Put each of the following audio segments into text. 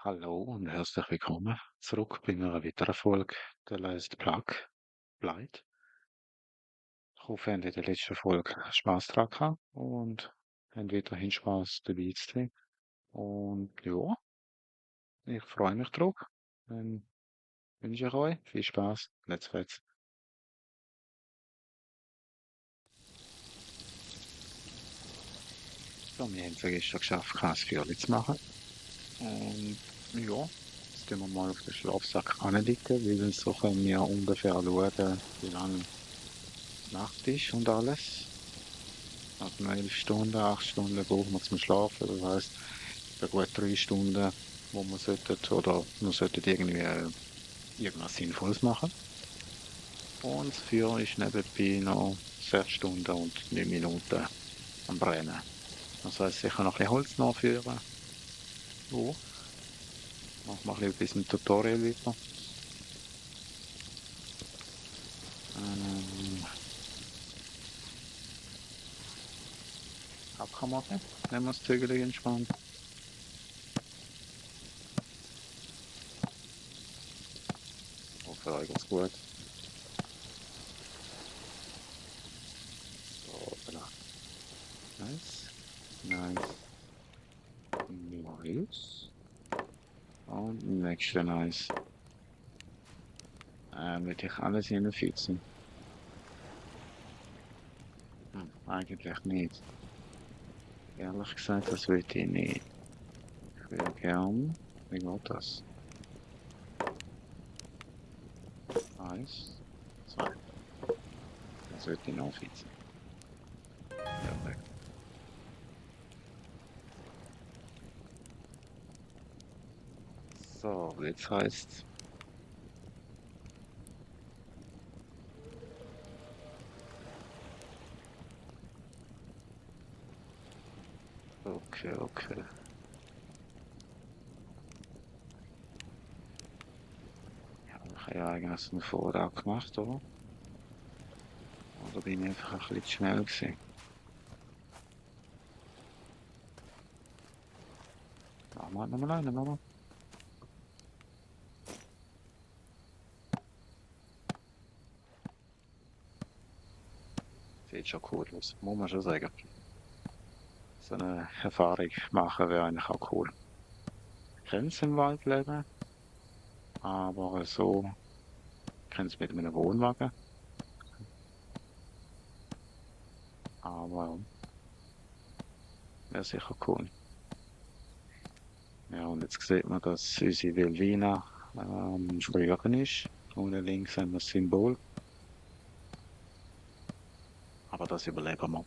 Hallo und herzlich willkommen zurück bei einer weiteren Folge der Last Plug Blight. Ich hoffe, ihr habt in der letzten Folge Spaß dran gehabt und habt weiterhin Spaß dabei zu sein. Und ja, ich freue mich drauf. Dann wünsche ich euch viel Spaß. Let's geht's. So, wir haben es ja gestern geschafft, kein Feuerchen zu machen. Und ja, jetzt gehen wir mal auf den Schlafsack anliegen, weil so können wir ungefähr schauen, wie lange Nacht ist und alles. Also 11 Stunden, 8 Stunden brauchen wir zum Schlafen. Das heisst, etwa gut 3 Stunden, wo wir sollten, oder wir sollten irgendwie irgendwas Sinnvolles machen. Und das Feuer ist nebenbei noch 6 Stunden und 9 Minuten am Brennen. Das heisst, ich kann noch ein bisschen Holz nachführen. Ja, machen wir ein bisschen bis zum Tutorial weiter. Ähm, Abkammer, nehmen wir das Zügel entspannt. Hoffe, euch geht's gut. So, voilà. Nice. Nice. Nice. Und nächste nice. Will ich alles hinfixen? Eigentlich nicht. Ehrlich gesagt, das will ich nicht. Ich will gern. Wie geht das? Eins, zwei. Das will ich noch fixen. Perfekt. So, jetzt heißt. Okay, okay. Ja, ich habe ja eigentlich so einen Vorrat gemacht, oder? Oder bin ich einfach ein bisschen zu schnell gewesen? Nochmal eine, nochmal. Sieht schon cool aus, muss man schon sagen. So eine Erfahrung machen wäre eigentlich auch cool. Ich kenne es im Wald leben, aber so kenne es mit einem Wohnwagen. Aber wäre sicher cool. Ja, und jetzt sieht man, dass unsere Velvina Frieren ist. Unten links haben wir das Symbol. Aber das überleben wir.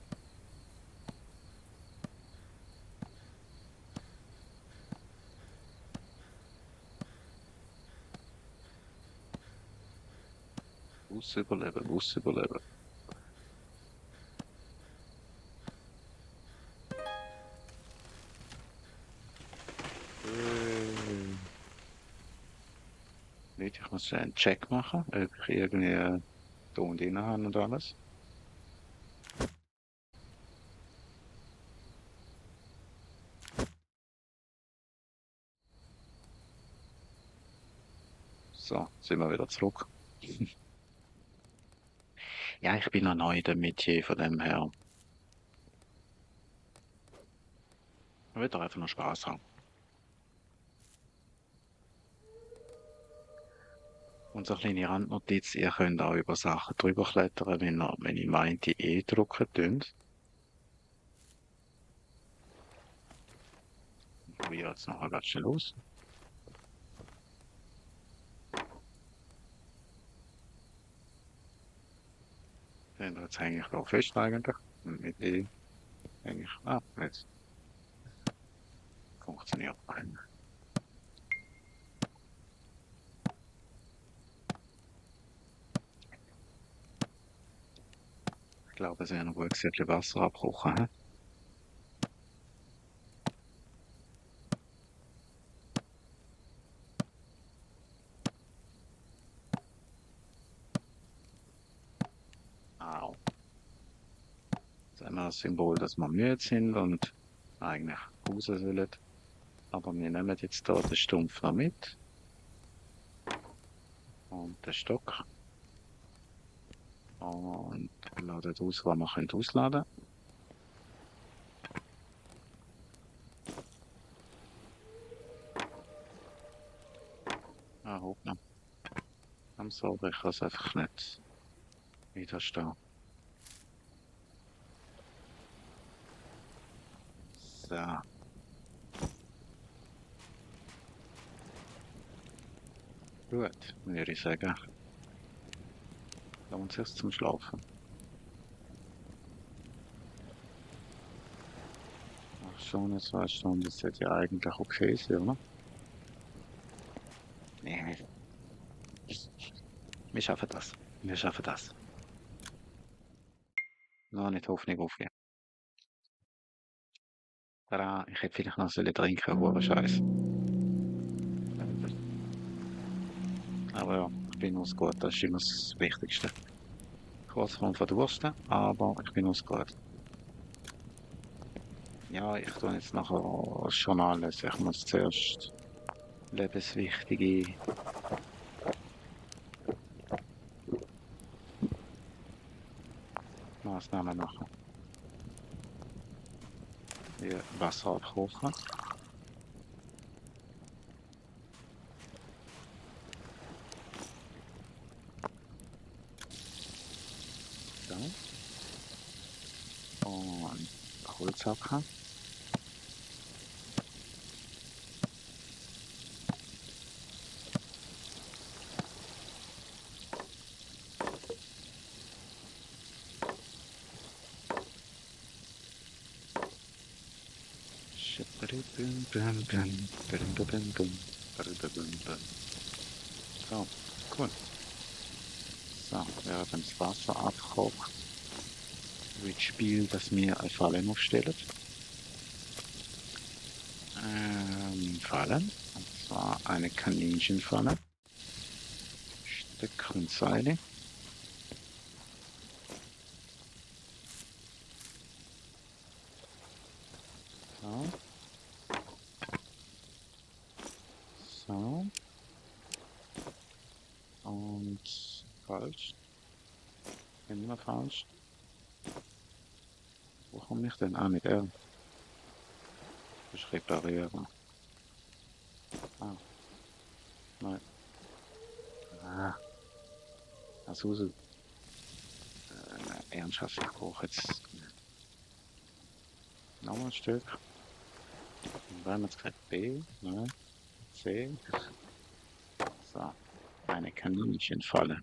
Muss überleben, muss überleben. Äh, Nicht, ich muss einen Check machen, ob ich irgendwie Ton drin habe und alles. So, sind wir wieder zurück. Ja, ich bin noch neu in dem Metier, von dem her. Ich will doch einfach noch Spaß haben. Und so eine kleine Randnotiz, ihr könnt auch über Sachen drüber klettern, wenn ihr meint, die drücken tönt. Ich probiere jetzt noch ganz schnell aus. Den jetzt hänge ich noch fest eigentlich. Mit eigentlich. Ah, jetzt funktioniert. Ich glaube, es wäre noch gut gewesen, ein bisschen Wasser abkochen. Hä? Au. Jetzt haben wir das Symbol, dass wir müde sind und eigentlich raus sollen. Aber wir nehmen jetzt hier den Stumpf noch mit. Und den Stock. Und laden aus, was wir ausladen können. Ah, hoppla. Am Sorgen, ich kann es einfach nicht widerstehen. So. Gut, würde ich sagen. Lohnt sich zum Schlafen. Ach, schon 2 Stunden, das sollte ja eigentlich okay sein, oder? Nee, wir schaffen das. Wir schaffen das. Noch nicht Hoffnung aufgeben. Tada, ich hätte vielleicht noch trinken sollen, hoher Scheiß. Aber ja, ich bin uns gut, das ist immer das Wichtigste. Kurz vorm Verdursten, aber ich bin uns gut. Ja, ich tue jetzt nachher schon alles. Ich muss zuerst lebenswichtige Maßnahmen machen. Wie Wasser abkochen. So. Und Holz hacken. So, cool. So, während das Wasser abkocht, wird Spiel, dass wir eine Falle aufstellen. Fallen. Und zwar eine Kaninchenfalle. Stück und Seile. So. So. Und falsch. Immer falsch. Wo komme ich denn? Ah, mit R. Das ist reparieren. Ah, nein. Ah, also, ernsthaft, ich brauche jetzt noch ein Stück. Und dann haben wir jetzt gesagt B, ne? C. So, eine Kaninchenfalle.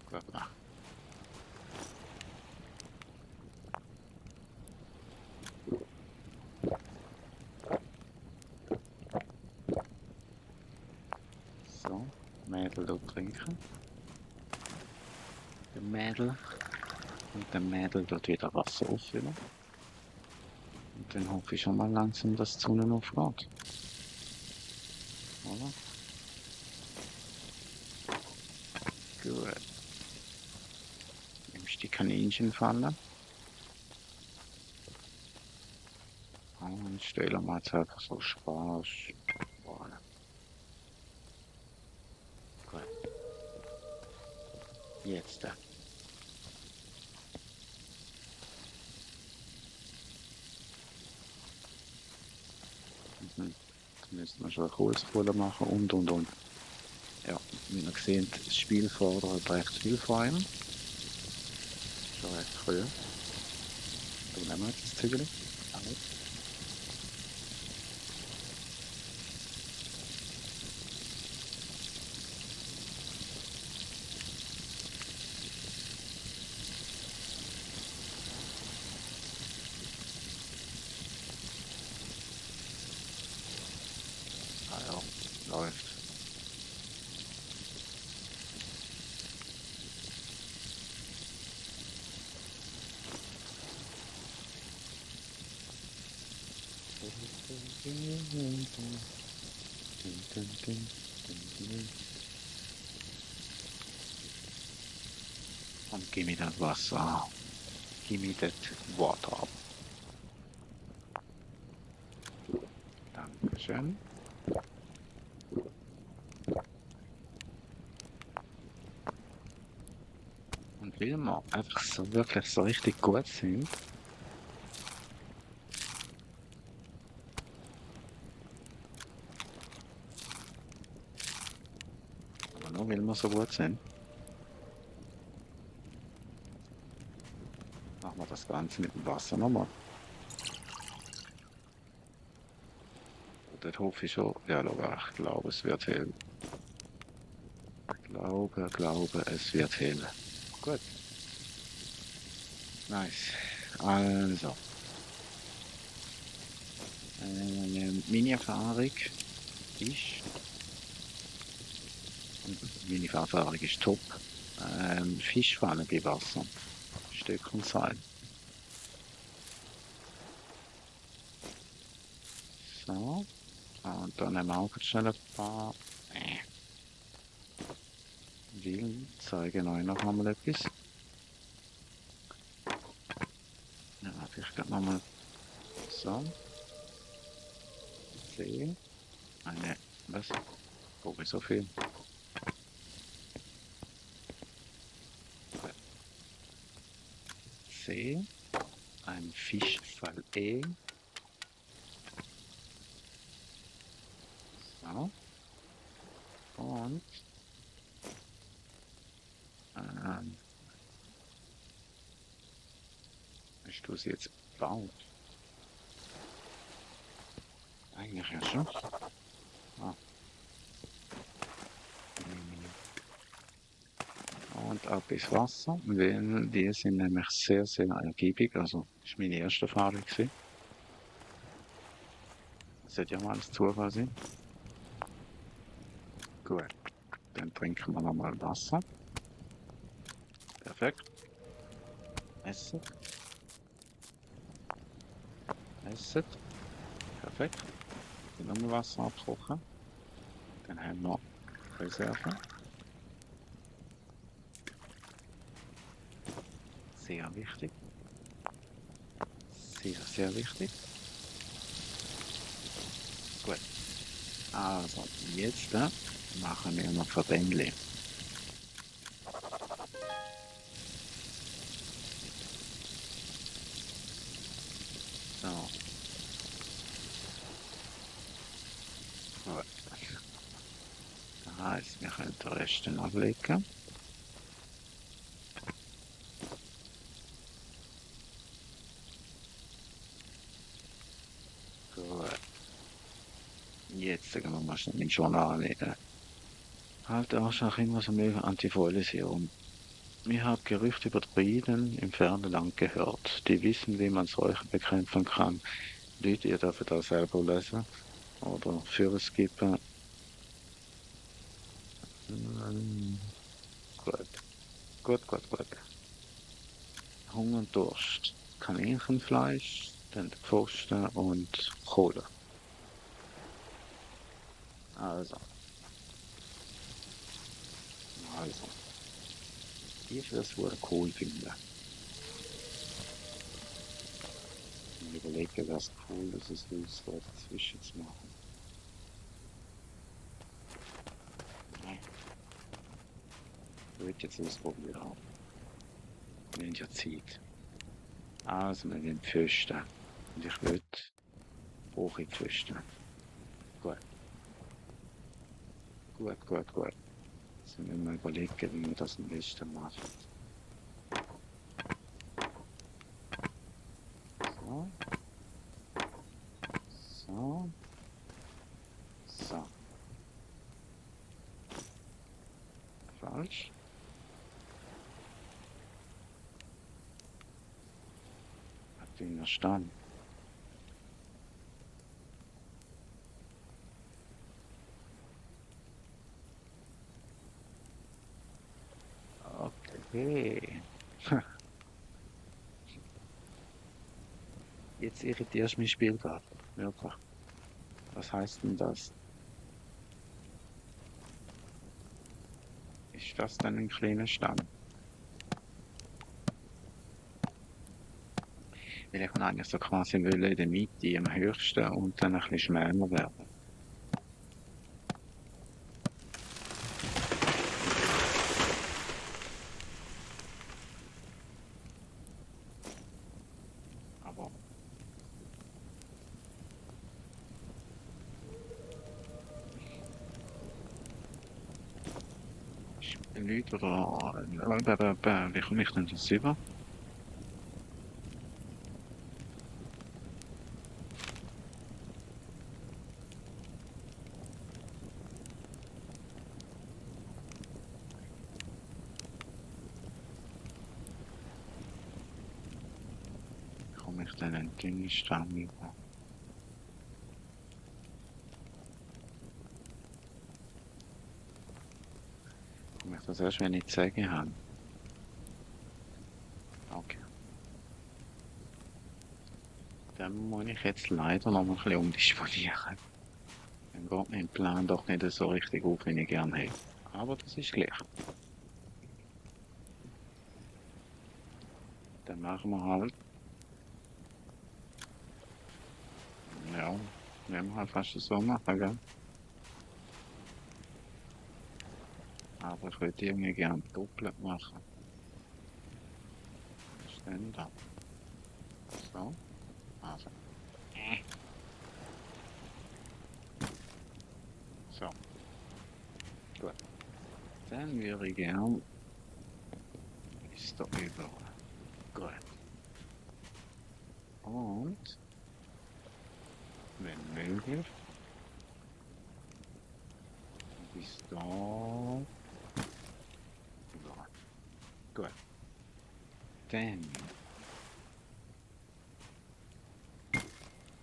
Gut. So, Mädel dort trinken. Der Mädel. Und der Mädel dort wieder Wasser auffüllen. Und dann hoffe ich schon mal langsam, dass die Sonne aufgeht. Oder? Gut. Nimmst die Kaninchenfalle. Und stellen wir jetzt einfach so Spaß. Voilà. Gut. Jetzt. Mhm. Dann müssen wir schon eine Kurzspule machen und. Ja, wie ihr seht, das Spiel fordert recht viel von einem. Schon recht früh. Dann nehmen wir jetzt das Zügel. Ah ja, läuft. Und gib mir das Wasser. Give me that water. Dankeschön. Und weil wir einfach so wirklich so richtig gut sind, aber nur weil wir so gut sind, machen wir das Ganze mit dem Wasser nochmal. Und dort hoffe ich schon, ja, schau, ich glaube, es wird hell. Glaube, es wird hell. Gut. Nice. Also, meine Erfahrung ist, meine Erfahrung ist top. Fisch fangen bei Wasser. Stück und Seil. So. Und dann nehmen wir auch schnell ein paar. Will zeigen euch noch einmal etwas. Ja, ich glaube nochmal so. C. Was? Brauche ich so viel? C. Ein Fischfall E. So. Und ähm, ich tue sie jetzt bauen. Eigentlich ja schon. Ah. Und ab ins Wasser, weil die sind nämlich sehr, sehr ergiebig. Also, das war meine erste Erfahrung gewesen. Das sollte ja mal alles Zufall sein. Gut, dann trinken wir nochmal Wasser. Perfekt. Essig. Essig. Perfekt. Dann nochmal Wasser abkochen. Dann haben wir Reserve. Sehr wichtig. Sehr, sehr wichtig. Gut. Also, jetzt machen wir noch Verbändle. So. Gut. Das heißt, wir können den Rest ablegen. Gut. Jetzt sagen wir mal schnell den Journal anlegen. Halt auch immer so mehr Antifolie-Serum. Ich habe Gerüchte über Druiden im fernen Land gehört. Die wissen, wie man Seuchen bekämpfen kann. Leute, ihr dürft da selber lesen oder für skippen. Gut, gut. Hunger und Durst. Kaninchenfleisch, dann Pfosten und Kohle. Also, also. Ich würde es wohl cool finden. Ich überlege, wäre es cool, dass es uns da dazwischen zu machen. Nein, ich würde jetzt ausprobieren. Wir haben ja Zeit. Also, wir wollen Pfosten. Und ich will, brauche ich Pfosten. Gut, gut. Jetzt müssen wir mal überlegen, wie wir das am besten machen. So. So. So. Falsch. Hat den verstanden. Okay. Jetzt irritierst du mich Spielgrad. Wirklich. Was heißt denn das? Ist das dann ein kleiner Stein? Weil ich kann eigentlich so quasi wollen in der Mitte am höchsten und dann ein bisschen schmäler werden. Aber Leute oder wie komme ich denn das über? Wie komme ich denn einen dünnen Stamm über? Komme ich das erst, wenn ich Zähne habe? Okay. Dann muss ich jetzt leider noch mal ein bisschen umdisponieren. Dann geht mein Plan doch nicht so richtig auf, wie ich gerne hätte. Aber das ist gleich. Dann machen wir halt, ja, wenn wir halt fast so machen, gell? Aber ich würde irgendwie gerne doppelt machen. Was ist denn da? So, also. So, gut. Dann würde ich gern bis da über. Gut. Und, wenn möglich, bis da über. Gut. Dann,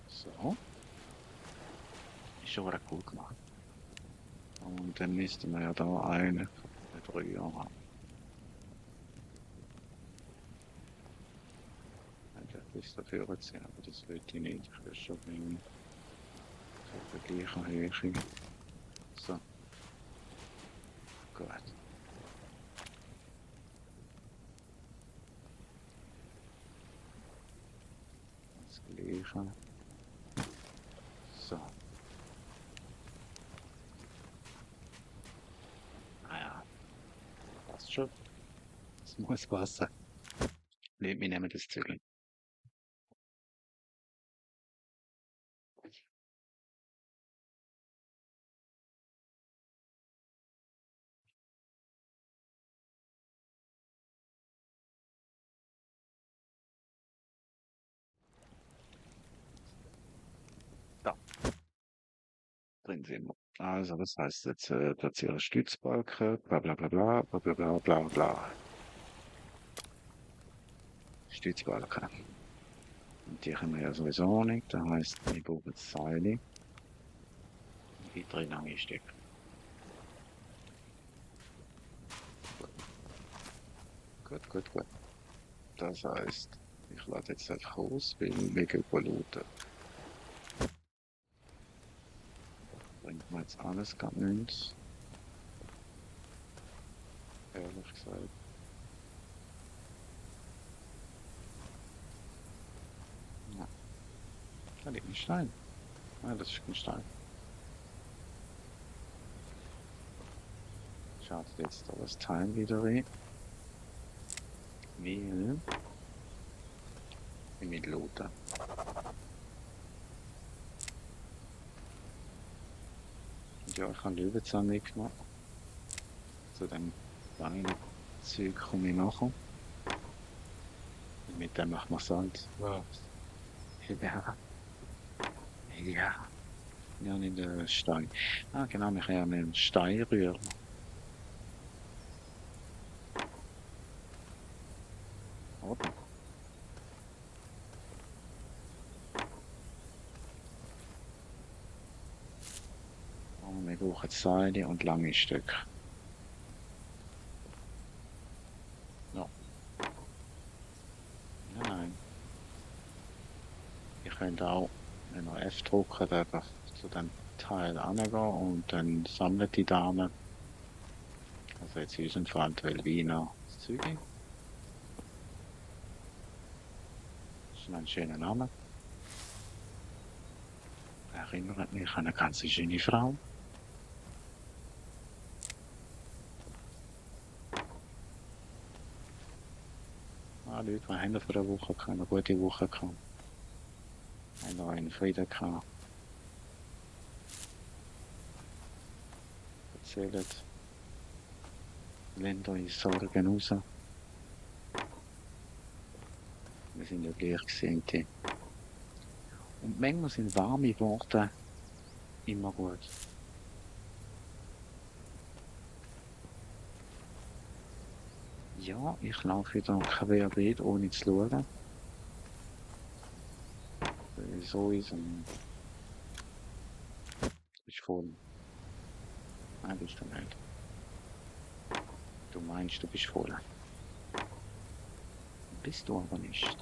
so. Ist schon wieder gut gemacht. Und dann müssten wir ja da eine drüber haben. Das ist dafür ziehen, aber das will ich nicht. Ich will schon bringen. So auf der gleichen Höhe. So, gut. Das gleiche. So. Naja, passt schon. Das muss passen. Nehmt mich nehmen das Zügel. Da, drin sind wir. Also, was heißt jetzt, platziere Stützbalken, bla bla bla bla, bla bla bla bla bla. Stützbalken. Und die können wir ja sowieso nicht. Das heißt, wir brauchen Seile. Weitere lange Stück. Gut, gut, gut. Das heißt, ich lade jetzt einfach aus, weil wegen Polluter bringt mir jetzt alles gar nichts. Ehrlich gesagt. Ja, da liegt ein Stein. Ja, das ist ein Stein. Schaut jetzt da das Teil wieder rein. Weil ich mit Lothar. Und ja, ich habe Löwenzahn mitgenommen. Zu dem kleinen Zeug komme ich nachher. Und mit dem machen wir Salz. Was? Ja, ja. Ja, nicht den Stein. Ah, genau, wir können ja mit dem Stein rühren. Oder? Und wir brauchen Seile und lange Stücke. Ja. Nein. Ihr könnt auch, wenn ihr F drückt, einfach zu dem Teil angehen und dann sammelt die Dame. Also jetzt in unserem Fall 12 Wiener Züge. ist ein schöner Name. Erinnert mich an eine ganz schöne Frau. Leute, was haben wir für eine Woche gehabt? Eine gute Woche gehabt. Haben wir einen Frieden gehabt. Erzählt. Länder in Sorgen raus. Wir sind ja Gleichgesinnte. Und manchmal sind warme Worte immer gut. Ja, ich laufe wieder querbeet, ohne zu schauen. So ist ein... Ist voll. Nein, bist du nicht. Du meinst, du bist voll. Bist du aber nicht.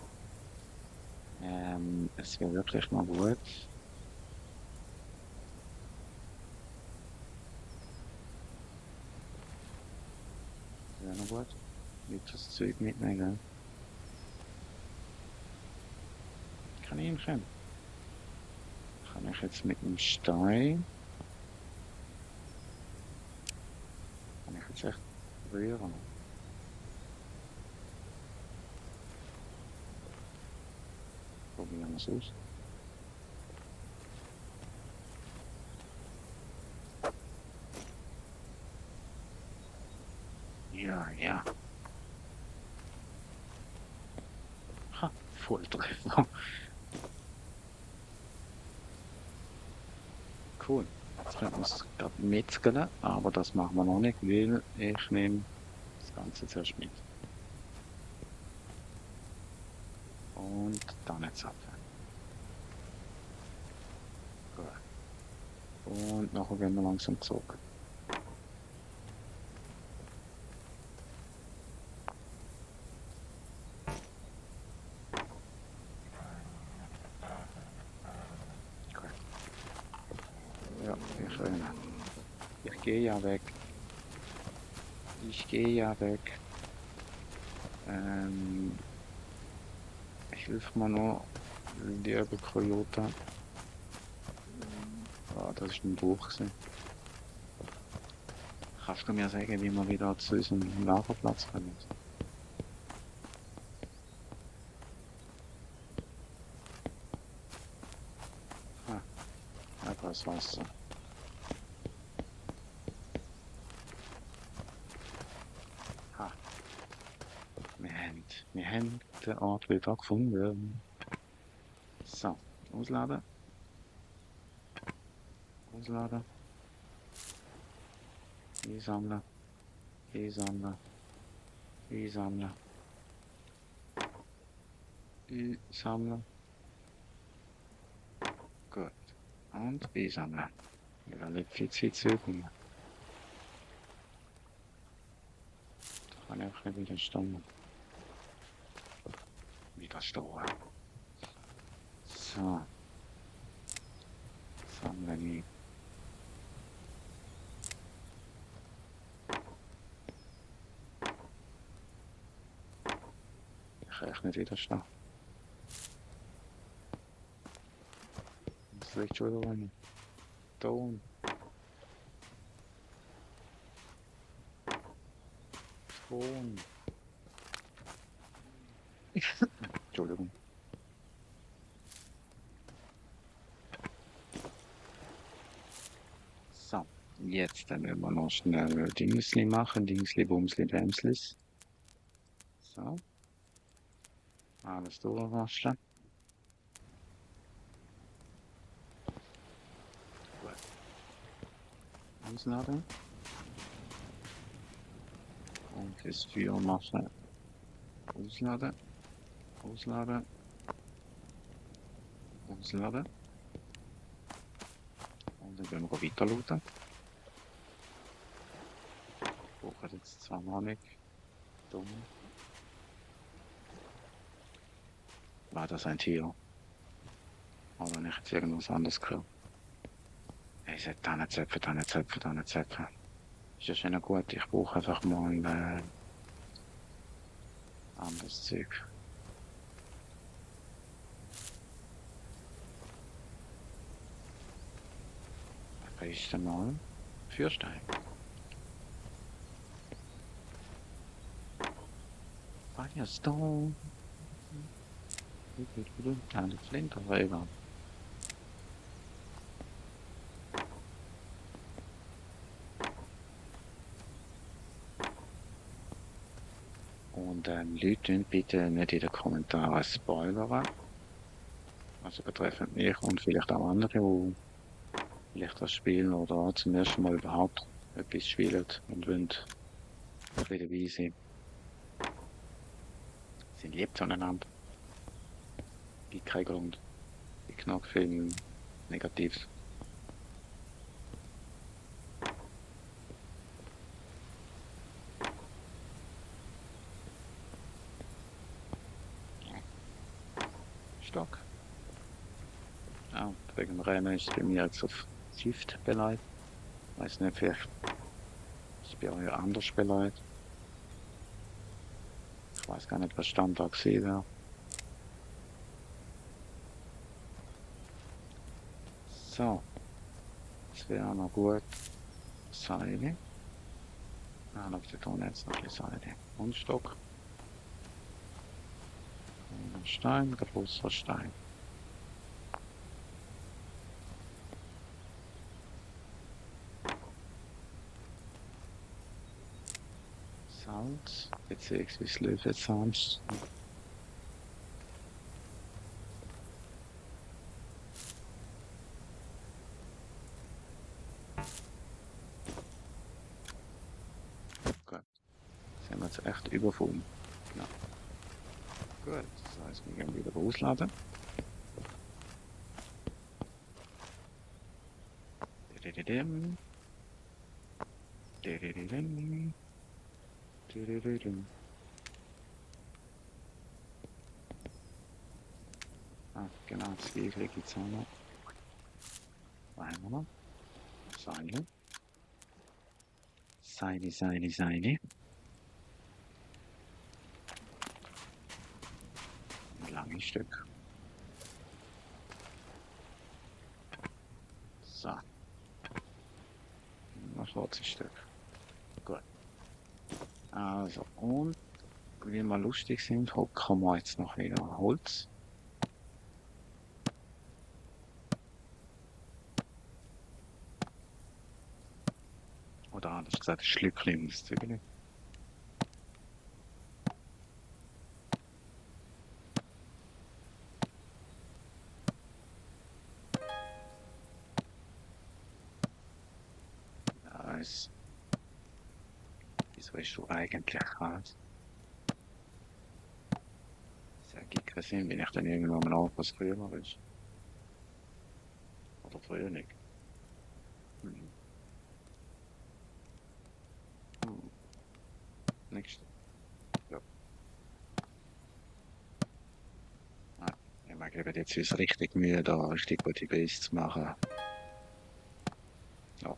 Es wäre wirklich mal gut. Wäre noch gut. Nicht das Zeug mitnehmen, gell? Kaninchen. Kann ich jetzt mit dem Stein... Kann ich jetzt echt rühren? Probieren wir es aus. Ja, ja. Ha, Volltreffer. Cool. Jetzt können wir es gerade metzgeln, aber das machen wir noch nicht, weil ich nehme das Ganze zuerst mit. Und dann jetzt ab. Gut. Und nachher gehen wir langsam zurück. Gut. Ja, ich erinnere. Ich gehe ja weg. Ich gehe ja weg. Hilf mir noch, liebe Coyote. Ah, das ist ein Buch gewesen. Kannst du mir sagen, wie wir wieder zu unserem Lagerplatz kommen? Ah, etwas Wasser. Ha, wir haben den Ort wieder gefunden. So, ausladen. Ausladen. Einsammeln. Einsammeln. Einsammeln. Einsammeln. Gut. Und einsammeln. Ja, nicht viel Zeit zögern. Da kann ich auch nicht widerstehen. Widerstehen. So. Sammeln ich. Ich kann echt nicht widerstehen. Das liegt schon wieder an. Ton. Ton. Entschuldigung. So, jetzt dann werden wir noch schnell Dingsli machen. Dingsli, Bumsli, Bämslis. So. Alles durchwaschen. Gut. Ausladen. Und das Feuer machen. Ausladen. Ausladen. Ausladen. Und dann gehen wir weiter looten. Ich brauche jetzt zweimal nicht. Dumm. War das ein Tier? Oder nicht jetzt irgendwas anderes gehört? Ich sollte da nicht zöpfen, da nicht zöpfen, da nicht zöpfen. Ist ja schon gut, ich brauche einfach mal anderes Zeug. Erst einmal Fürstein. Firestone. Eine Flinterräger. Und Leute, bitte nicht in den Kommentaren spoilern. Also betreffend mich und vielleicht auch andere, die vielleicht das Spiel oder auch zum ersten Mal überhaupt etwas spielen und wollen ein bisschen dabei sein. Sind lieb zueinander. Gibt keinen Grund. Gibt genug viel Negatives. Stock. Ah, wegen dem Rennen ist es bei mir jetzt auf Shift beleidigt. Weiß nicht, vielleicht ist es bei euch anders beleidigt. Ich weiß gar nicht, was Standard gewesen wäre. So, das wäre noch gut. Seile. Ah, noch die tun jetzt noch ein bisschen Seile. Und Stock. Ein Stein, großer Stein. Salz, beziehungsweise Löwenzahn. Gut, sind wir jetzt echt überfunden. Genau. Gut, das heißt, wir gehen wieder ausladen. Dididim. Dididim. Dididim. Ah, genau, zwei kriege ich auch noch. Einmal. Seile. Seile, Seile, Seile. Ein langes Stück. So. Noch 40 Stück. Gut. Also, und wie wir lustig sind, hocken wir jetzt noch wieder Holz. Oder anders gesagt, ein Schlückchen ins Zwiebeln. Nice. Wieso ist du eigentlich raus? Das ergibt keinen Sinn, wenn ich dann irgendwann mal was früher ist. Oder früher nicht. Hm. Hm. Nächste. Ja. Ah, ich mag eben jetzt ist richtig Mühe, da richtig gute Base zu machen. Ja.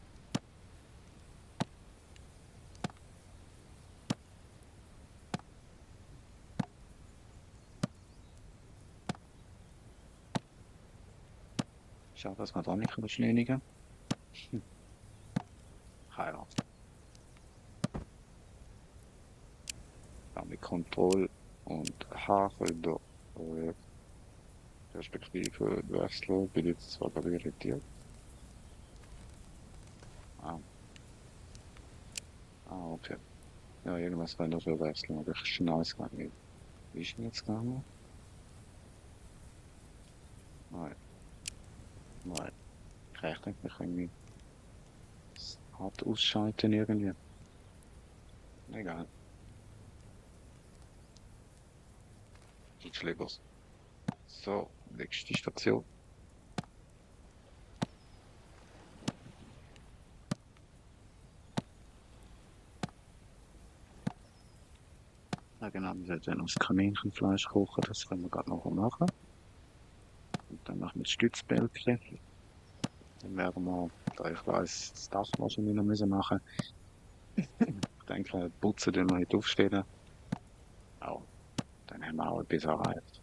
Schade, dass man da nicht beschleunigen kann. Ja. Ja, mit Control und H können wir Perspektive wechseln. Bin jetzt zwar gerade irritiert. Ah, okay. Ja, irgendwas wollen wir für wechseln, aber ich weiß gar nicht. Wie ist denn jetzt gegangen? Nein, nein. Ich rechne mich irgendwie hart ausschalten irgendwie. Egal. Geht Schlägers. So, nächste Station. Ja, genau, wir werden uns Kaninchenfleisch kochen, das können wir gerade noch machen. Und dann machen wir Stützbälkchen. Dann werden wir, da ich weiß, das Dach wahrscheinlich noch müssen machen. Ich denke, putzen, den wir heute aufstehen. Auch. Dann haben wir auch etwas erreicht.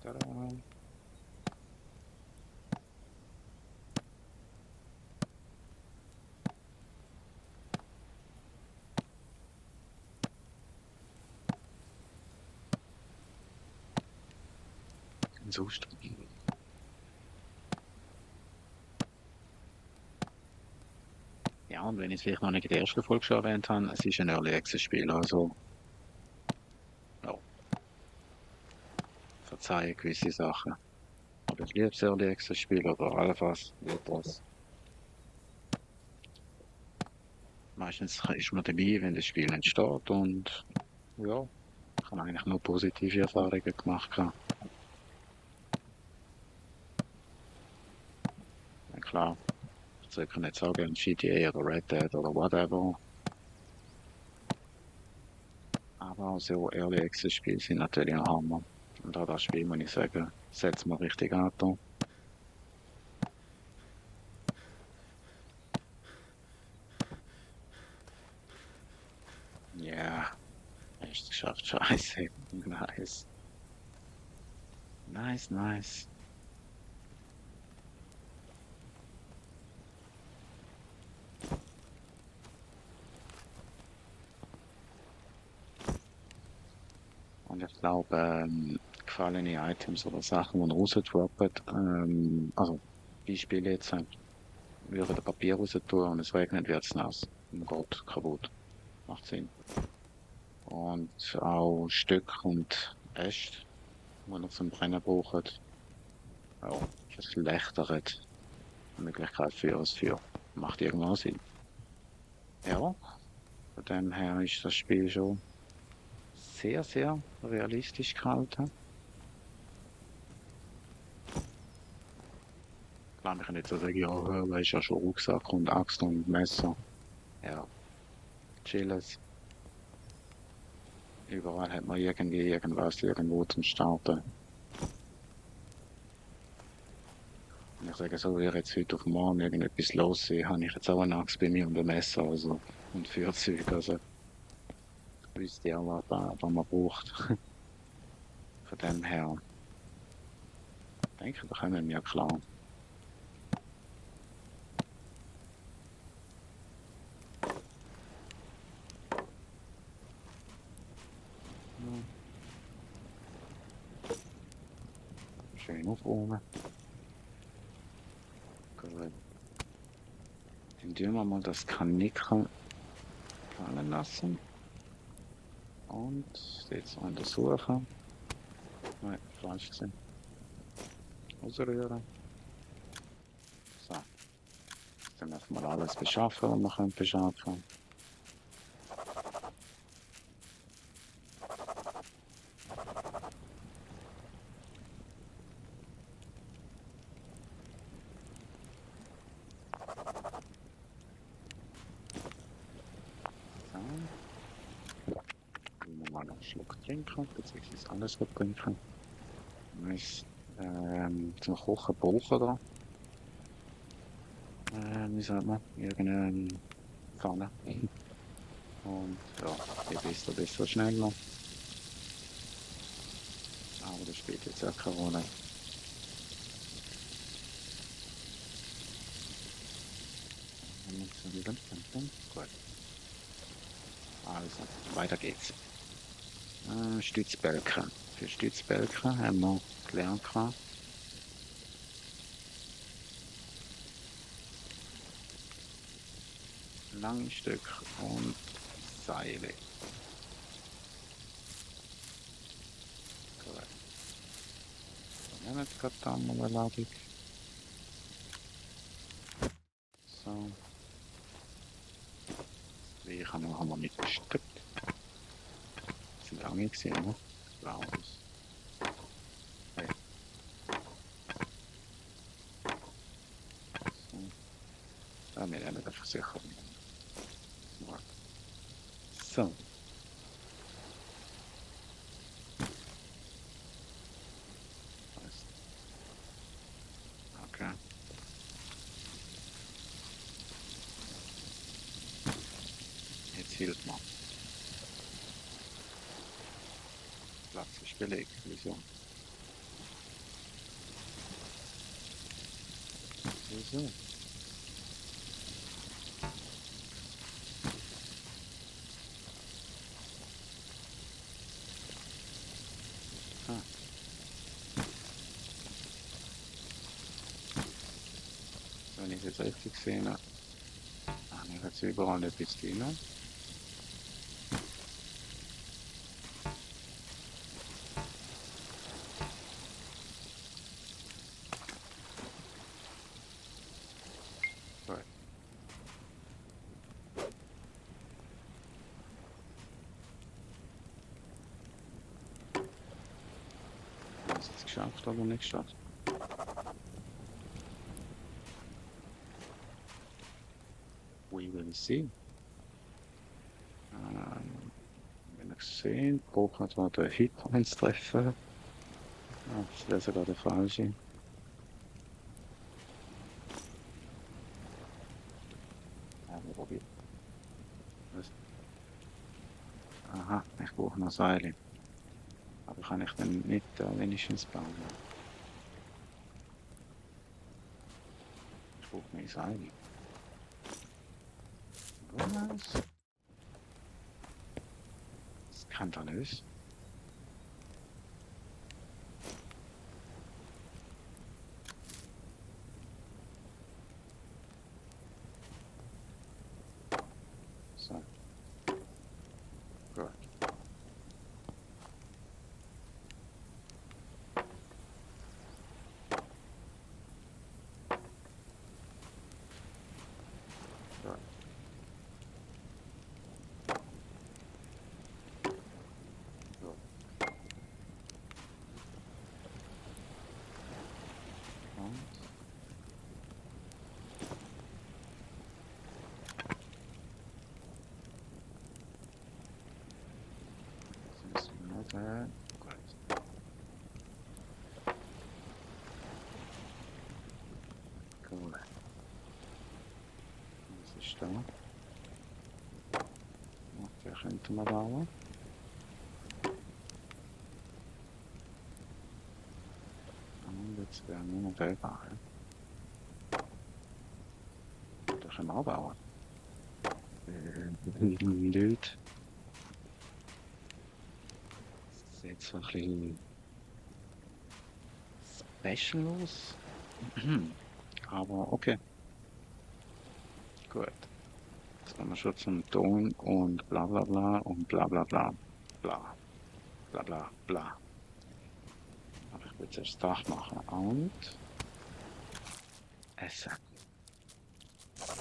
Tada. sonst? Ja, und wenn ich es vielleicht noch nicht in der ersten Folge schon erwähnt habe, es ist ein Early Access Spiel, also ja, verzeihe gewisse Sachen. Aber ich liebe das Early Access Spiel oder allenfalls etwas. Meistens ist man dabei, wenn das Spiel entsteht und ja, ich habe eigentlich nur positive Erfahrungen gemacht. Ja, klar, ich kann nicht sagen, GTA oder Red Dead oder whatever, aber so Early Access Spiele sind natürlich ein Hammer. Und auch das Spiel, muss ich sagen, setzt mir richtig an. Ja, echt geschafft, scheiße. Nice. Nice, nice. Und ich glaube, gefallene Items oder Sachen, die rausdroppen, also Beispiel jetzt, würde der Papier raus tun und es regnet, wird es nass und geht kaputt. Macht Sinn. Und auch Stück und Äste, die noch zum Brennen brauchen, auch verschlechtert die Möglichkeit für das Feuer. Macht irgendwann Sinn. Ja, von dem her ist das Spiel schon sehr, sehr realistisch gehalten. Klar, wir können jetzt so sagen, ja, da ist ja schon Rucksack und Axt und Messer. Ja, chilles. Überall hat man irgendwie irgendwas irgendwo zum Starten. Und ich sage so, wäre jetzt heute auf morgen irgendetwas los sehe, habe ich jetzt auch eine Axt bei mir und ein Messer, also, und Feuerzeug, also, ich wüsste ja, was man braucht. Von dem her, denke ich, da kommen wir klar. Ja, schön aufräumen. Gut. Dann tun wir mal das Kanickel fallen lassen. Und jetzt untersuchen. Nein, falsch gesehen. Ausrühren. So, dann erstmal alles beschaffen, was wir können beschaffen. So, mal einen Schluck trinken, beziehungsweise alles trinken. Nice. Zum Kochen brauchen wir, wie sagt man, irgendeine Pfanne. Und ja, je besser, desto schneller. Aber das spielt jetzt auch keine Rolle. Gut, also weiter geht's. Stützbälke. Für Stützbälke haben wir gelernt. Lange Stück und Seile. Gut. Dann haben wir jetzt gerade da mal eine Ladung. So. Wie haben wir mit Stück. Das sind lange gesehen, ne? Wow. Hey. So. Ja, wir nehmen einfach sicher. So. Passt. Okay. Jetzt hilft mir. Platz ist belegt. Wieso? Wieso? Ah, es richtig gesehen habe, habe ich jetzt überall etwas drin. Gut. Haben sie es geschafft oder nicht geschafft? We will see. Wenn ich gesehen, braucht man zwar den Hit eins treffen. Ah, das wäre sogar der falsche. Ja, wir probieren. Was? Aha, ich brauche noch Seile. Aber kann ich dann nicht wenigstens bauen? Ich brauche mehr Seile. Was? Das kann doch nicht. So, gut. Gut, gut. Und jetzt müssen wir noch da. Gut. Cool. Was ist da? Ja, der könnte man bauen. Und jetzt werden wir noch den bauen. Den können wir auch bauen. Blöd. Das sieht so ein bisschen special aus. Aber okay, gut. Jetzt kommen wir schon zum Ton und bla bla bla und bla bla bla. Bla bla bla bla. Aber ich will zuerst das Dach machen und essen.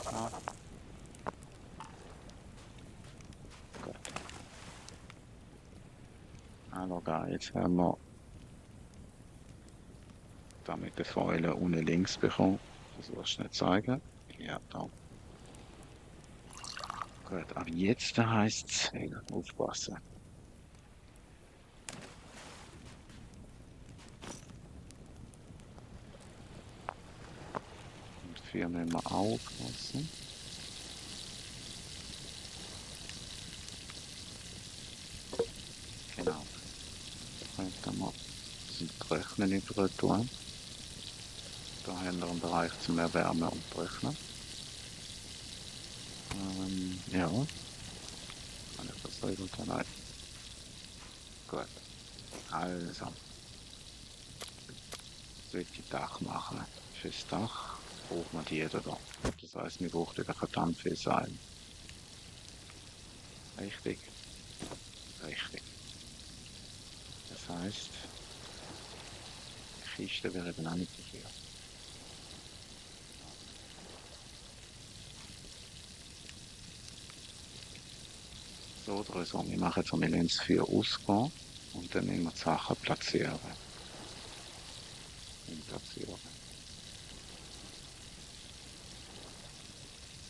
Ah, gut. Also geil, jetzt haben wir damit den Pfeiler unten links bekommen. Versuch's schnell zu zeigen. Ja, da. Gut, aber jetzt heisst es aufpassen. Und 4 müssen wir auch aufpassen. Genau. Könnten wir zum Trocknen überall tun. Da haben wir einen Bereich zum Erwärmen und Trocknen. Ja, kann ich das selber tun? Nein. Gut. Also, jetzt will ich Dach machen. Fürs Dach braucht man die da. Das heißt, wir brauchen wieder verdammt viel Seil. Richtig, richtig. Das heißt, die Kiste wäre dann auch nicht so viel. So oder so, wir machen jetzt wir lassen es für ausgehen und dann nehmen wir die Sachen platzieren. Platzieren,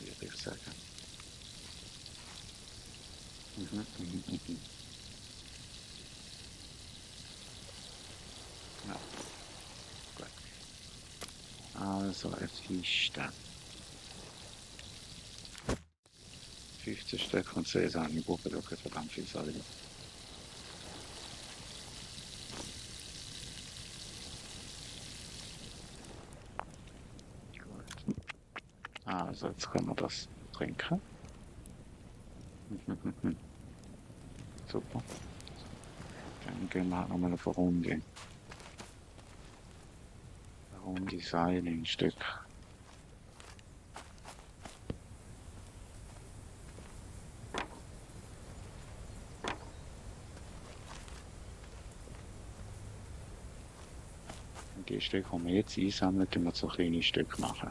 würde ich sagen. Mhm, mhm, mhm. Ja, gut. Also, eine Kiste. 50 Stück von Sesam, ich brauche wirklich verdammt viel Salz. Gut. Also, jetzt können wir das trinken. Super. Dann gehen wir halt nochmal auf eine Runde. Eine Runde Seil ein Stück. die Stücke, die wir jetzt einsammeln, tun wir so kleine Stücke machen.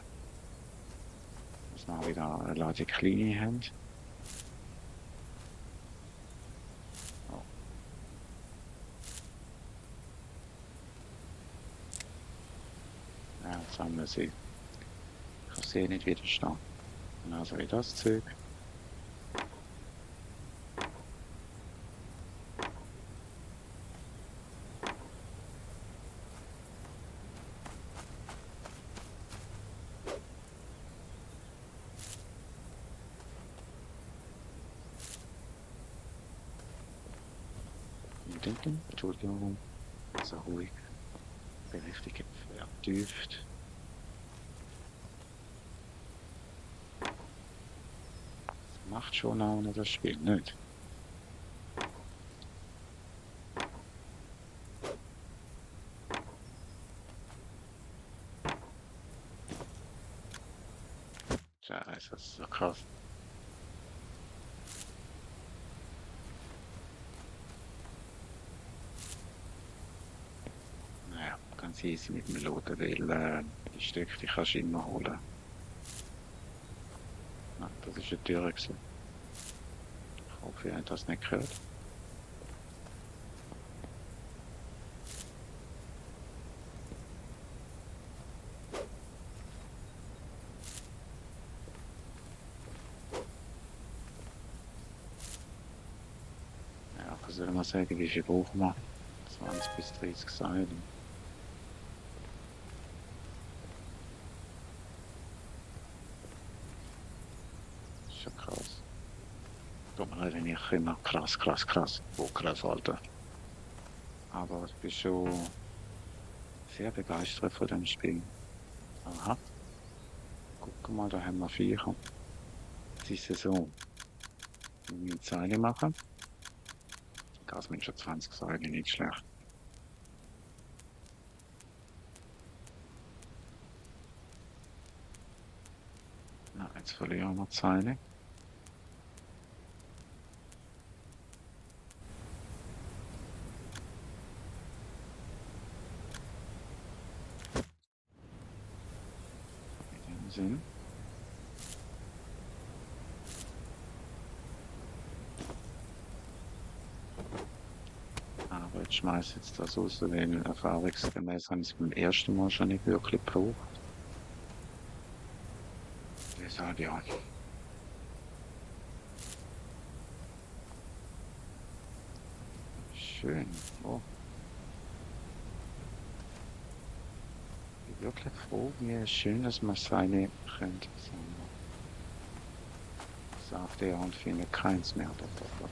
Dass wir auch wieder eine Ladung kleine haben. Oh. Ja, jetzt haben wir sie. Ich kann sie nicht widerstehen. Also wie das Zeug. Entschuldigung, so ruhig, richtig vertieft. Das macht schon auch noch das Spiel, nicht? Ja, das ist so krass. Naja, ganz easy mit dem Loten, weil die Stücke, die kannst du immer holen. Na, das ist eine Tür gewesen. Ich hoffe, ihr habt das nicht gehört. Ja, was soll man sagen, wie viel brauchen wir? 20 bis 30 Seiten. Das ist schon krass. Tut mir leid, wenn ich immer krass, krass, Alter. Aber ich bin schon sehr begeistert von dem Spiel. Aha, guck mal, da haben wir Viecher. Es ist so, wenn wir eine Zeile machen, das sind schon 20 Seiten, nicht schlecht. Na, jetzt verlieren wir die Zeile. In dem Sinn. Aber ich schmeiß jetzt das aus, weil erfahrungsgemäß haben sie es beim ersten Mal schon nicht wirklich gebraucht. Deshalb ja. Schön. Oh. Ich bin wirklich froh, wie schön, dass man seine könnte. Sagt er und findet keins mehr davon.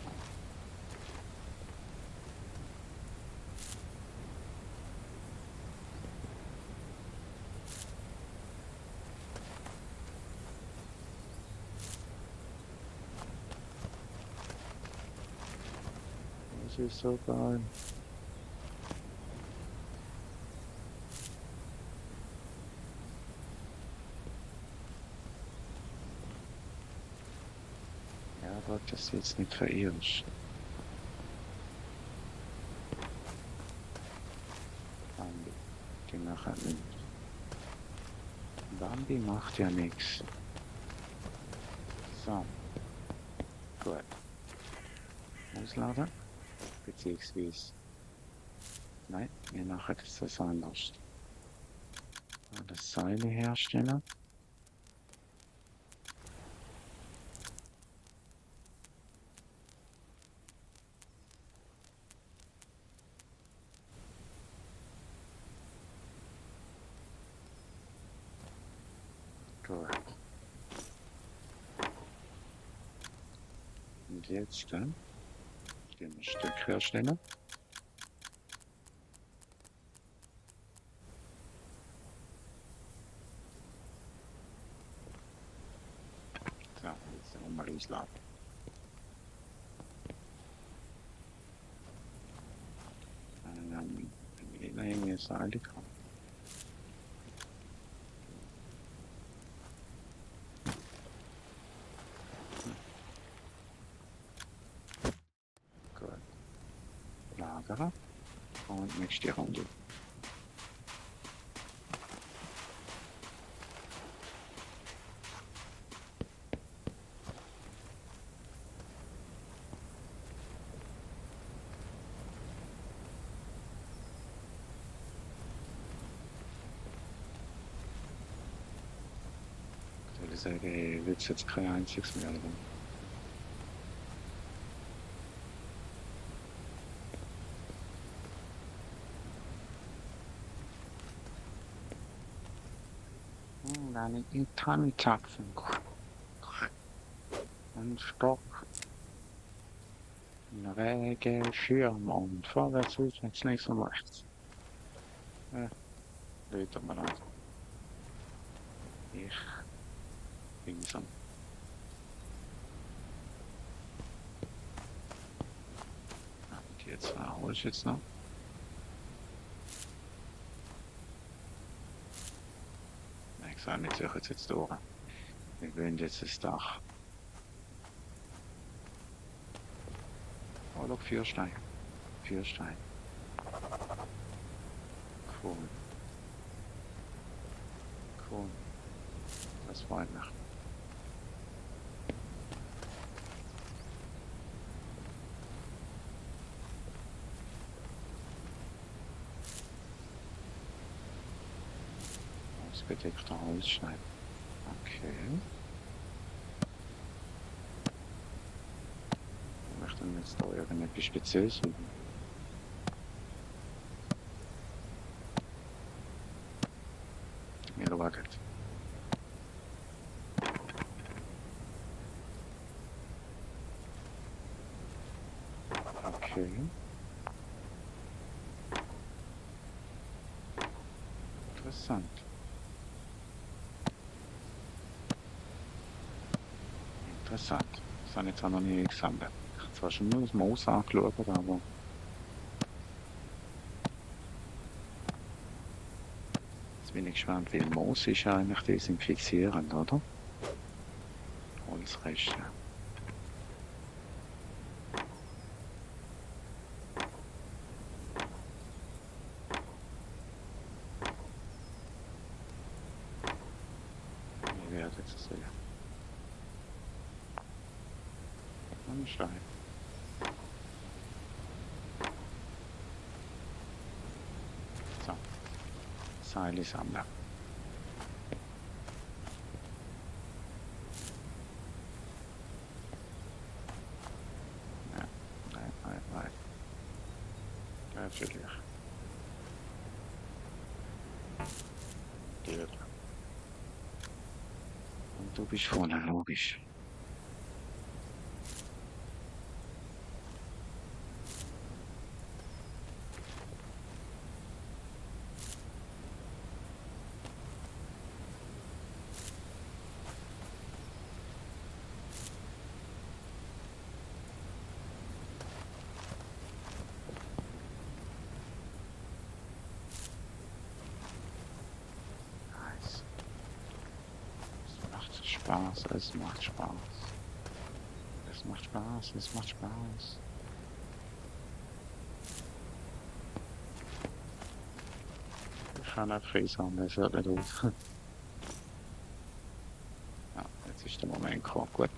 Das ist so geil. Ja, aber das jetzt nicht verirrst. Bambi, die nachher nimmt. Bambi macht ja nichts. So, gut. Ausladen. Beziehungsweise. Nein, wir machen das anders. Das Seile herstellen. Gut. Und jetzt dann ein Stück herstellen. So, jetzt nochmal losladen. Wenn wir Seile kommen. Gut. Lagere. Und nächste Runde. würde sagen, ich wüsste jetzt kein einziges mehr. Aber eine Gitarrenzapfen. Ein Stock, eine Wäge, Schirm und vorwärts, rückwärts, links und rechts. Ja, Leute mal an. Ich bin so. Die zwei hole ich jetzt noch. Nein, ich sage, wir suchen jetzt durch. Wir gehen jetzt das Dach. Oh, look, Feuerstein. Feuerstein. Cool. Cool. Das freut mich. Ausgedeckter Holzstein. Okay. Ich möchte jetzt da irgendetwas Spezielles suchen. Wir schauen. Okay. Interessant. Interessant. Das habe ich jetzt auch noch nie gesammelt. Ich habe zwar schon nur das Moos angeschaut, aber jetzt bin ich gespannt, weil Moos ist ja eigentlich desinfizierend, oder? Holzreste. Wir werden jetzt sehen. Ein Stein. So. Seile sammeln. Ja. Nein. Natürlich. Gut. Und du bist vorne, logisch. Nice. Es macht Spaß, es macht Spaß. Es macht Spaß, es macht Spaß. Ich kann nicht friesen, das hört nicht auf. Ja, jetzt ist der Moment gekommen. Gut.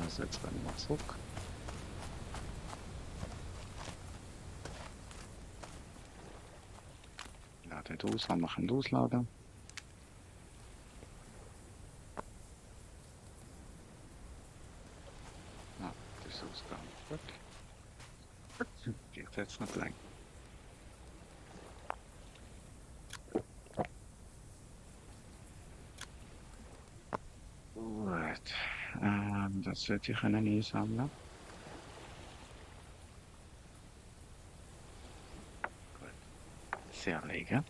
Also jetzt rennen wir zurück. Laden aus, haben wir können ausladen. Ja, das ist ausgegangen. Gut. Geht jetzt nicht lang. Gut. Das sollte ich können einsammeln. Gut. Sehr legen.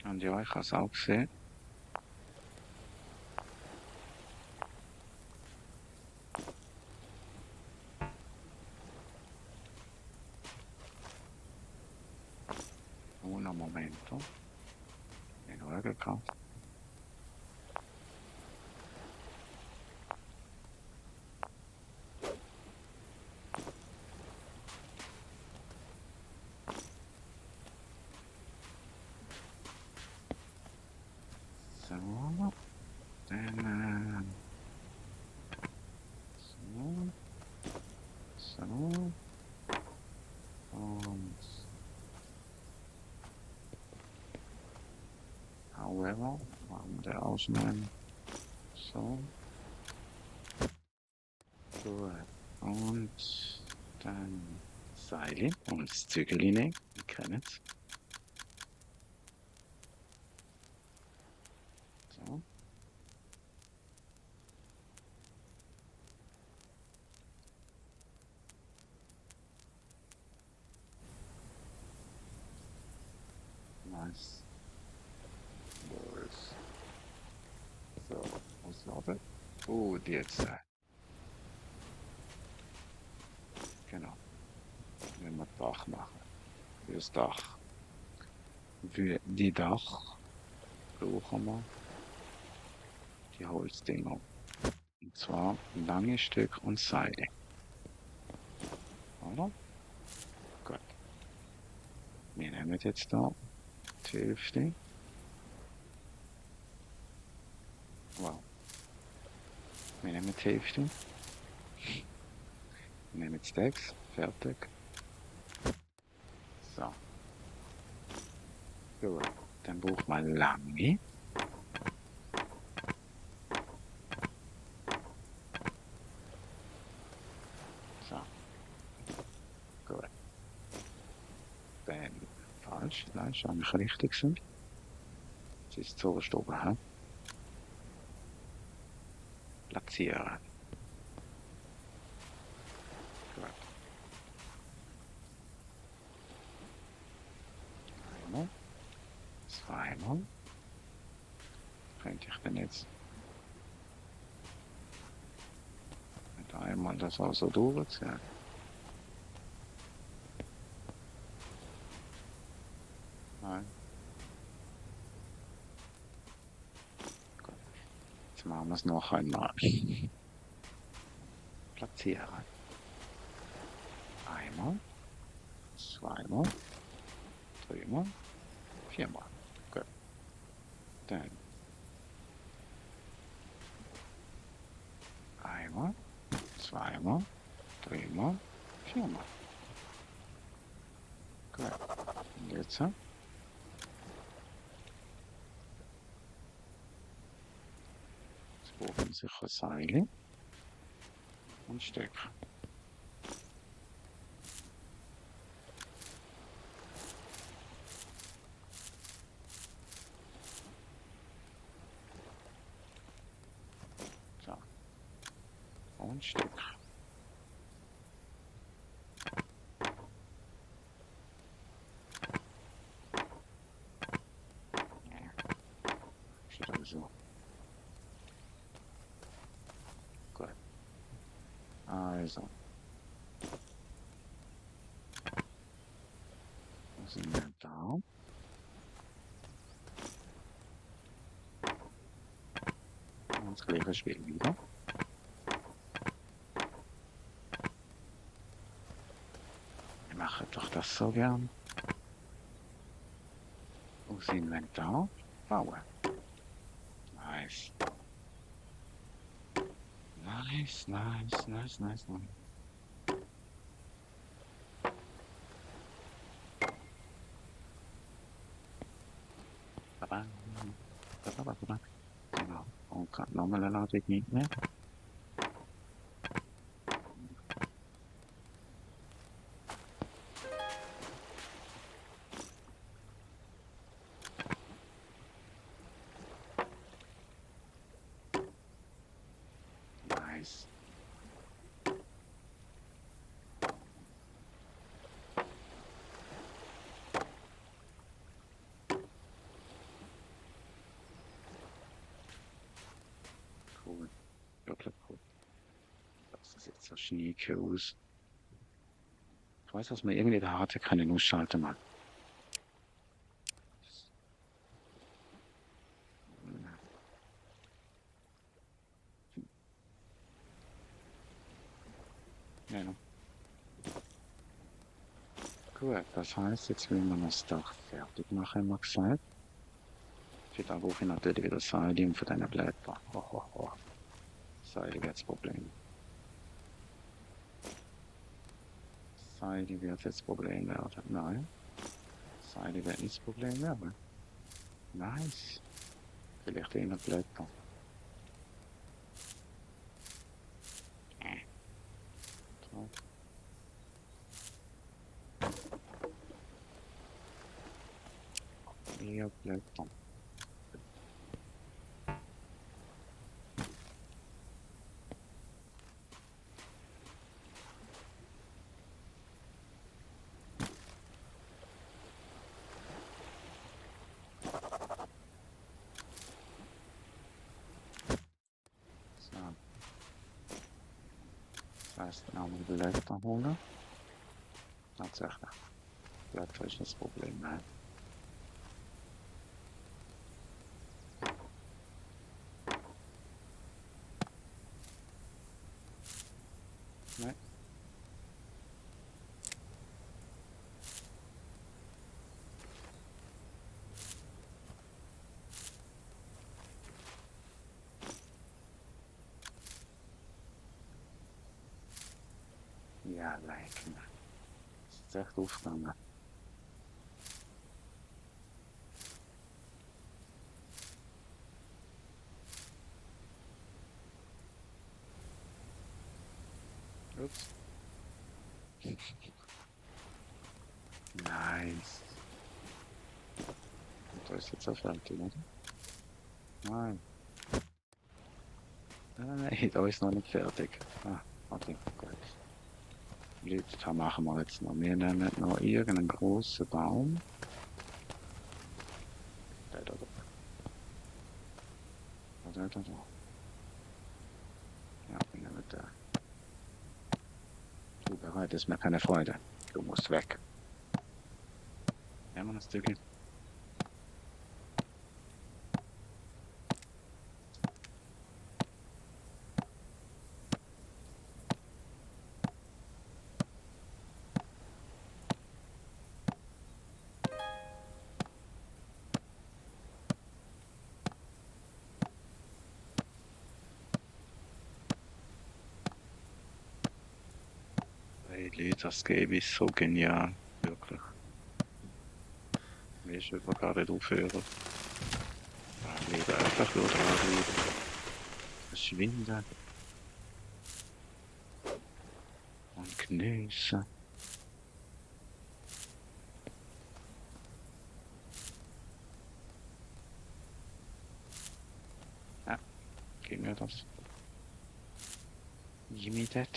Und ja, ich habe es auch gesehen. Un momento. Ich schaue gerade. So. Dann. So. So. Und However, machen wir ausschneiden. So. Gut. Und dann Seile und das Zügel nehmen. Wir kennen es. So. Nice. Balls. So, was noch? Und jetzt. Genau. Wenn wir Dach machen. Für das Dach. Für die Dach brauchen wir die Holzdinger. Und zwar lange Stück und Seile. Oder? Gut. Wir nehmen jetzt da die Hälfte. Wow. Wir nehmen die Hälfte. Wir nehmen die Stacks. Fertig. So. Gut. Dann braucht man lange. So. Gut. Dann falsch. Nein, ist eigentlich richtig sind. Das ist zuerst oben. He? Platzieren. Gut. Einmal. Zweimal. Könnte ich denn jetzt mit einmal das auch so durchziehen? Nein. Gut. Jetzt machen wir es noch einmal. Platzieren. Einmal. Zweimal. Dreimal. Viermal. Gut. Dann einmal. Zweimal. Dreimal. Viermal. Gut. Und jetzt brauchen sicher Seile und Stöcke. So. Und Stöcke. Ja. Steht also. Gut. Also. Was sind wir da? Und das gleiche Spiel wieder. Wir machen doch das so gern. Aus Inventar bauen. Nice. Nice, nice, nice, nice, nice. Baba. Baba, baba. Genau. Und gerade nochmal eine Ladung nicht mehr. Nice. Cool. Wirklich cool. Das ist jetzt so schnieke aus. Ich weiß, dass man irgendwie da hatte, keine Nussschalter mal. Ja, no. Gut, das heißt, jetzt will man das Dach fertig machen, haben wir gesagt. Für da brauche ich natürlich wieder Seile für deine Blätter. Ho, ho, ho. Seile wird das Problem. Seile wird jetzt das Problem werden. Nein. Seile wird nicht das Problem werden. Nice. Vielleicht eher Blätter. So. Eher Blätter. So. Das heißt, wir haben Blätter holen. Tatsächlich. Blätter ist das Problem. Nein. Nein. Ja, lecken. Das ist echt aufgegangen. Ups. Nice. Und da ist jetzt auch fertig, oder? Nein. Nein, da ist noch nicht fertig. Ah, okay, gut. Leute, da machen wir jetzt noch. Wir nehmen noch irgendeinen großen Baum. Der da. Der da. Ja, wir nehmen den. Du bereitest mir keine Freude. Du musst weg. Nehmen wir das Stückchen. Hey, Leute, das Game ist so genial. Wirklich. Willst du aber gar nicht aufhören? Leben einfach nur dranbleiben. Verschwinden und genießen. Ja, gib mir das. Gib mir das.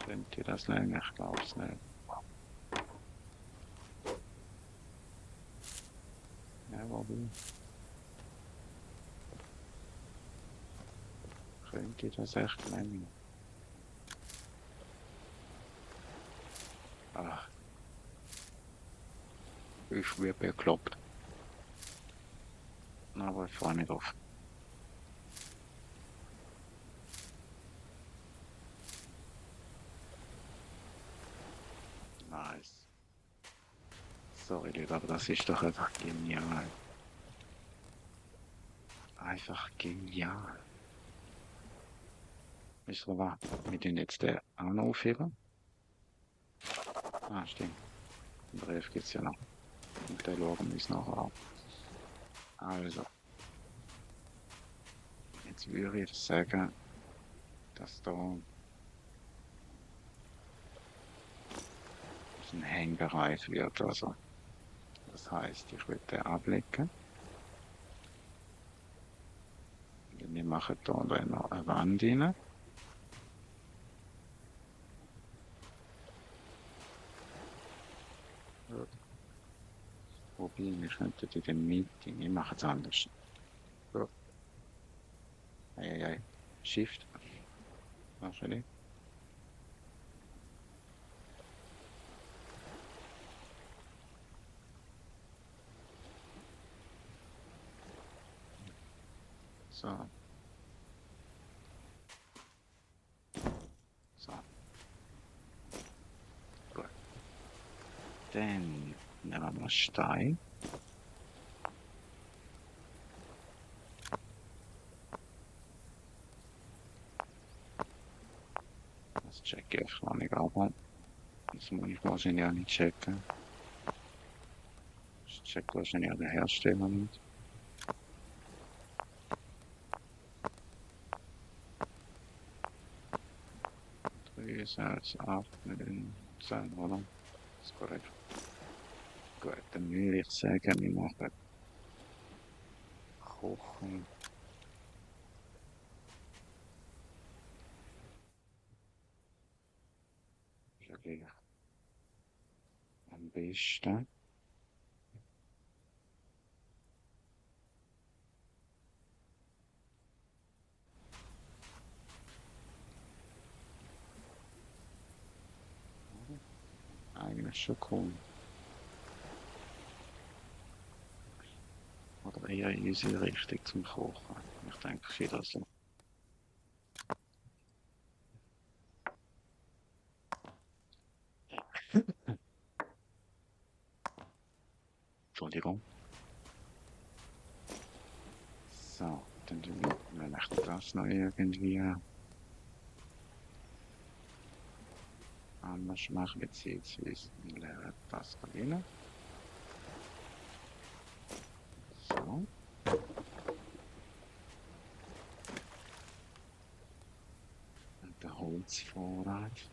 Könnt ihr das länger? Ich glaub's nicht. Ja, warum? Könnt ihr das echt länger? Ach, ich werde bekloppt. Aber ich freue mich drauf. Nice. Sorry, Leute, aber das ist doch einfach genial. Einfach genial. Wisst ihr was? Wir tun jetzt den auch noch aufheben. Ah, stimmt. Den Brief gibt's ja noch. Und den schauen wir uns nachher an. Also, jetzt würde ich sagen, dass da ein Hängereif wird. Also, das heißt, ich würde den ablegen. Wir machen da dann noch eine Wand rein. Wobei, wir könnten in der Mitte, wir machen es anders. So, ei. Shift. Machst du? So. So. Gut. Dann nehmen wir Stein. Das checke ich noch nicht, aber Das muss ich wahrscheinlich auch nicht checken. Das checkt wahrscheinlich auch der Hersteller nicht. 3, 6, 8, 9, 10, oder? Das ist korrekt. Gut, dann würde ich sagen, wir machen Kochen. Wahrscheinlich am besten. Eigentlich schon cool. Oder eher in unsere Richtung zum Kochen. Ich denke, wieder so. Entschuldigung. So, dann tun wir nach das noch irgendwie anders machen, beziehungsweise wir lernen das rein. So. Und der Holzvorrat.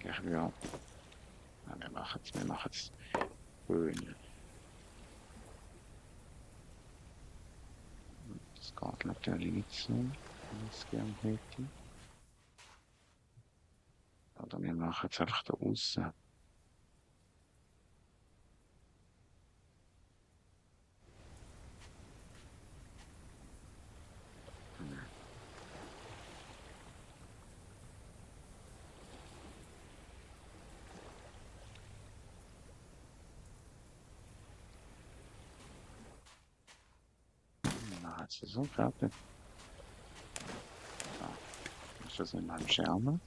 Ja, ja. Wir machen es schön. Das geht natürlich nicht so, wie ich es gerne hätte. Oder wir machen es einfach da außen. Na, hat es so fertig. So, ist das in meinem Schirm.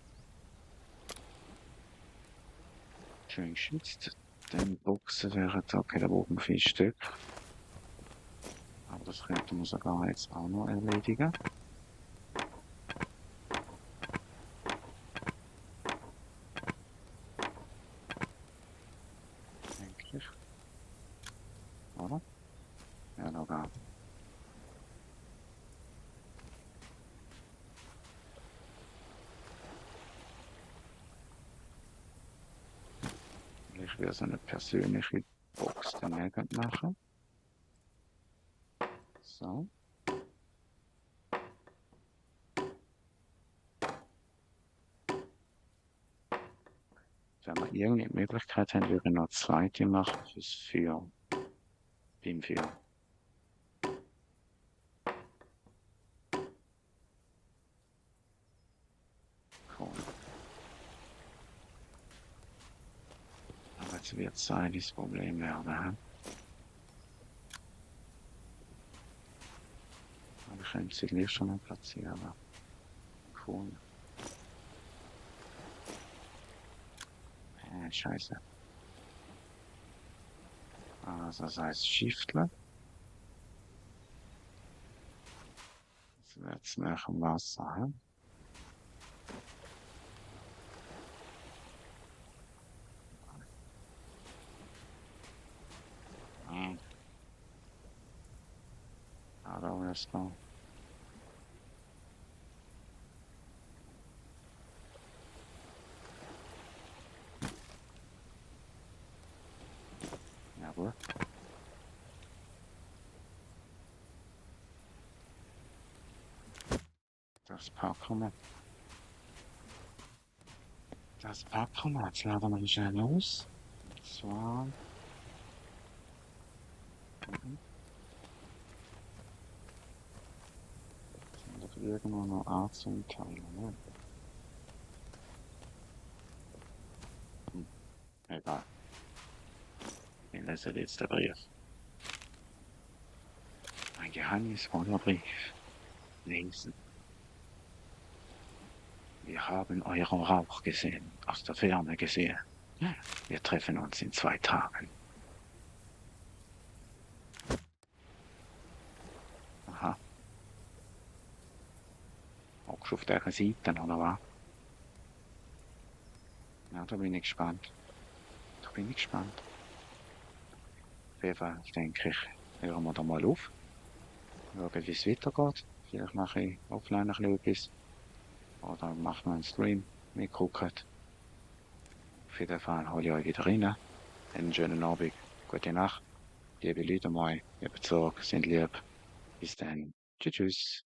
Schön geschützt. Dann Boxen wären da, okay, da brauchen wir 4 Stück. Aber das könnte man sogar jetzt auch noch erledigen. Denke ich. Oder? Ja, sogar. Ich will so eine persönliche Box dann irgend machen. So. Wenn wir irgendeine Möglichkeit haben, würde ich noch eine zweite machen fürs Feuer. Beim Feuer. Cool. Aber jetzt wird es ein das Problem werden. He? Aber ich könnte sie gleich schon mal platzieren. Cool. Scheiße. Also das heißt Shiftle. Das wird jetzt nach dem Wasser. He? Aber erst noch. Jawohl. Das packen wir. Das packen wir. Jetzt laden wir schnell los. Und zwar. Sind doch irgendwo noch Anzündteile, ne? Egal. Ich lese jetzt den Brief. Ein geheimnisvoller Brief. Lesen. Wir haben euren Rauch gesehen, aus der Ferne gesehen. Wir treffen uns in 2 Tagen. hockst du auf dieser Seite, oder was? Ja, da bin ich gespannt. Da bin ich gespannt. Auf jeden Fall denke ich, hören wir da mal auf. Schauen, wie es weitergeht. Vielleicht mache ich offline ein bisschen etwas. Oder mache noch einen Stream. Wir gucken. Auf jeden Fall hole ich euch wieder rein. Einen schönen Abend. Gute Nacht. Liebe Leute, mal. Ihr Bezug, sind lieb. Bis dann. Tschüss, tschüss.